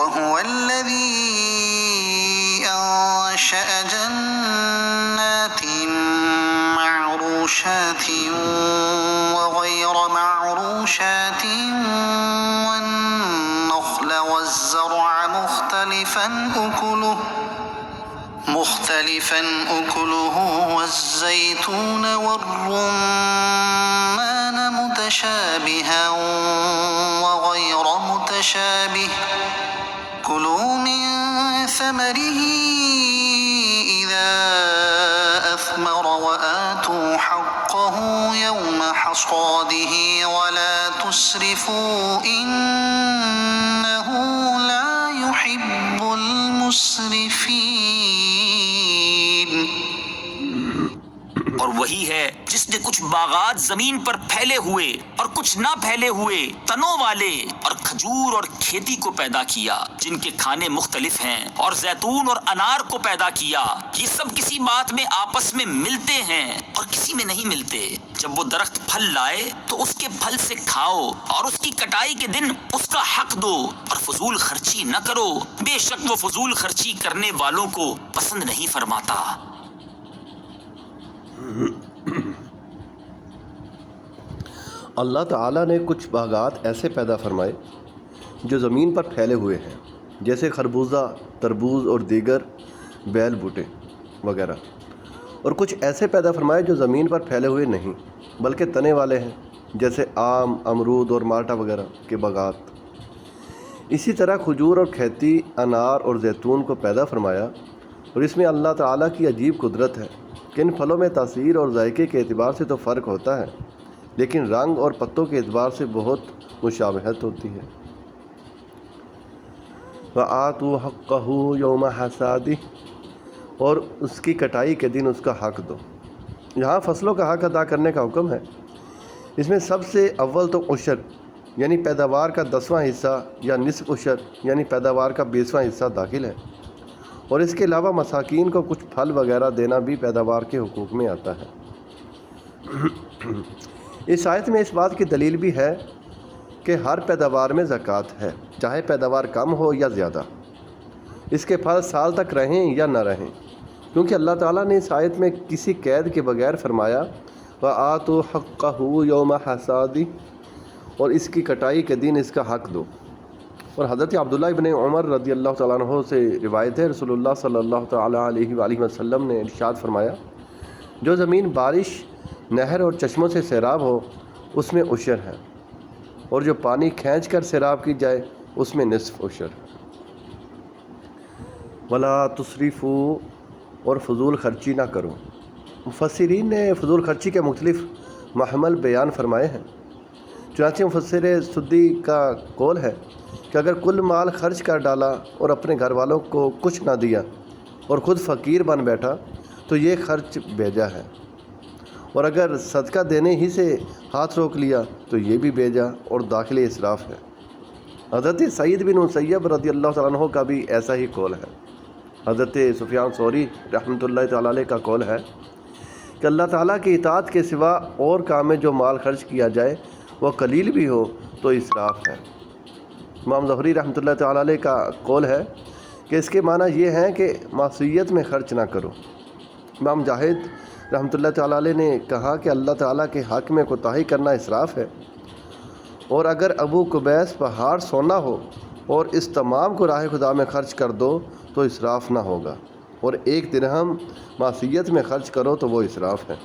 وهو الذي أنشأ جنات معروشات وغير معروشات والنخل والزرع مختلفا أكله والزيتون والرمان متشابها وغير متشابه كلوا من ثمره إذا أثمر وآتوا حقه يوم حصاده ولا تسرفوا إنه لا يحب المسرفين۔ اور وہی ہے جس نے کچھ باغات زمین پر پھیلے ہوئے اور کچھ نہ پھیلے ہوئے تنوں والے اور کھجور اور کھیتی کو پیدا کیا جن کے کھانے مختلف ہیں، اور زیتون اور انار کو پیدا کیا، یہ سب کسی بات میں آپس میں ملتے ہیں اور کسی میں نہیں ملتے۔ جب وہ درخت پھل لائے تو اس کے پھل سے کھاؤ اور اس کی کٹائی کے دن اس کا حق دو، اور فضول خرچی نہ کرو، بے شک وہ فضول خرچی کرنے والوں کو پسند نہیں فرماتا۔ اللہ تعالیٰ نے کچھ باغات ایسے پیدا فرمائے جو زمین پر پھیلے ہوئے ہیں، جیسے خربوزہ، تربوز اور دیگر بیل بوٹے وغیرہ، اور کچھ ایسے پیدا فرمائے جو زمین پر پھیلے ہوئے نہیں بلکہ تنے والے ہیں، جیسے آم، امرود اور مالٹا وغیرہ کے باغات۔ اسی طرح کھجور اور کھیتی، انار اور زیتون کو پیدا فرمایا، اور اس میں اللہ تعالیٰ کی عجیب قدرت ہے کہ ان پھلوں میں تاثیر اور ذائقے کے اعتبار سے تو فرق ہوتا ہے، لیکن رنگ اور پتوں کے اعتبار سے بہت مشابہت ہوتی ہے۔ وَآتُوا حَقَّهُ يَوْمَ حَصَادِهِ، اور اس کی کٹائی کے دن اس کا حق دو۔ یہاں فصلوں کا حق ادا کرنے کا حکم ہے۔ اس میں سب سے اول تو عشر یعنی پیداوار کا 10واں حصہ یا نصف عشر یعنی پیداوار کا 20واں حصہ داخل ہے، اور اس کے علاوہ مساکین کو کچھ پھل وغیرہ دینا بھی پیداوار کے حقوق میں آتا ہے۔ اس آیت میں اس بات کی دلیل بھی ہے کہ ہر پیداوار میں زکوٰۃ ہے، چاہے پیداوار کم ہو یا زیادہ، اس کے پھل سال تک رہیں یا نہ رہیں، کیونکہ اللہ تعالیٰ نے اس آیت میں کسی قید کے بغیر فرمایا وَآتُوا حَقَّهُ يَوْمَ حَصَادِهِ، اور اس کی کٹائی کے دن اس کا حق دو۔ اور حضرت عبداللہ ابن عمر رضی اللہ تعالیٰ عنہ سے روایت ہے، رسول اللہ صلی اللہ تعالیٰ علیہ وآلہ وسلم نے ارشاد فرمایا، جو زمین بارش، نہر اور چشموں سے سیراب ہو اس میں عشر ہے، اور جو پانی کھینچ کر سیراب کی جائے اس میں نصف عشر۔ وَلَا تُسْرِفُوا، اور فضول خرچی نہ کرو۔ مفسرین نے فضول خرچی کے مختلف محمل بیان فرمائے ہیں۔ چنانچہ مفسر سدی کا قول ہے کہ اگر کل مال خرچ کر ڈالا اور اپنے گھر والوں کو کچھ نہ دیا اور خود فقیر بن بیٹھا تو یہ خرچ بیجا ہے، اور اگر صدقہ دینے ہی سے ہاتھ روک لیا تو یہ بھی بیجا اور داخل اسراف ہے۔ حضرت سعید بن مسیب رضی اللہ تعالیٰ عنہ کا بھی ایسا ہی قول ہے۔ حضرت سفیان ثوری رحمۃ اللہ تعالیٰ علیہ کا قول ہے کہ اللہ تعالیٰ کی اطاعت کے سوا اور کام میں جو مال خرچ کیا جائے وہ قلیل بھی ہو تو اسراف ہے۔ امام ظہری رحمۃ اللہ تعالیٰ علیہ کا قول ہے کہ اس کے معنی یہ ہیں کہ معصیت میں خرچ نہ کرو۔ امام جاہد رحمۃ اللہ تعالیٰ علیہ نے کہا کہ اللہ تعالیٰ کے حق میں کوتاہی کرنا اسراف ہے، اور اگر ابو قبیس پہاڑ سونا ہو اور اس تمام کو راہ خدا میں خرچ کر دو تو اسراف نہ ہوگا، اور 1 درہم معصیت میں خرچ کرو تو وہ اسراف ہے۔